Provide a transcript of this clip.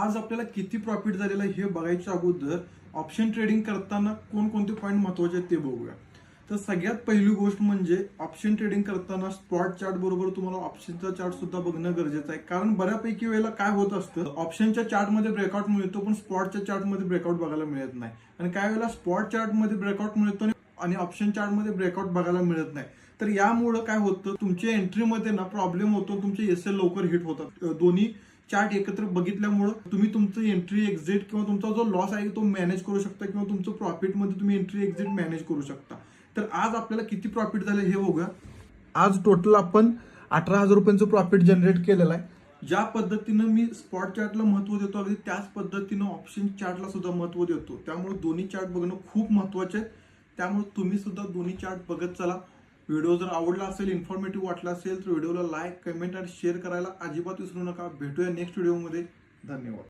आज आपल्याला किती प्रॉफिट झालेलं आहे हे बघायच्या अगोदर ऑप्शन ट्रेडिंग करताना कोणकोणते पॉईंट महत्वाचे आहेत ते बघूया. तर सगळ्यात पहिली गोष्ट म्हणजे ऑप्शन ट्रेडिंग करताना स्पॉट चार्ट बरोबर तुम्हाला ऑप्शनचा चार्ट सुद्धा बघणं गरजेचं आहे. कारण बऱ्यापैकी वेळेला काय होत असतं, ऑप्शनच्या चार्टमध्ये ब्रेकआउट मिळतो पण स्पॉटच्या चार्टमध्ये ब्रेकआउट बघायला मिळत नाही. आणि काय वेळेला स्पॉट चार्टमध्ये ब्रेकआउट मिळतो आणि ऑप्शन चार्टमध्ये ब्रेकआउट बघायला मिळत नाही. तर यामुळं काय होतं, तुमच्या एंट्रीमध्ये ना प्रॉब्लेम होतो, तुमचे एसएल लवकर हिट होतात. दोन्ही चार्ट एकत्र बघितल्यामुळं तुम्ही तुमचं एंट्री एक्झिट किंवा तुमचा जो लॉस आहे तो मॅनेज करू शकता किंवा तुमचं प्रॉफिटमध्ये तुम्ही एंट्री एक्झिट मॅनेज करू शकता. तर आज आपल्याला किती प्रॉफिट झालं हे बघूया. आज टोटल आपण 18,000 रुपयांचं प्रॉफिट जनरेट केलेलं आहे. ज्या पद्धतीनं मी स्पॉट चार्टला महत्व देतो अगदी त्याच पद्धतीनं ऑप्शन चार्टला सुद्धा महत्व देतो. त्यामुळे दोन्ही चार्ट बघणं खूप महत्वाचे आहे. त्यामुळे तुम्ही सुद्धा दोन्ही चार्ट बघत चला. व्हिडिओ जर आवडला असेल, इन्फॉर्मेटिव्ह वाटला असेल तर व्हिडिओला लाईक, कमेंट आणि शेअर करायला अजिबात विसरू नका. भेटूया नेक्स्ट व्हिडिओमध्ये. धन्यवाद.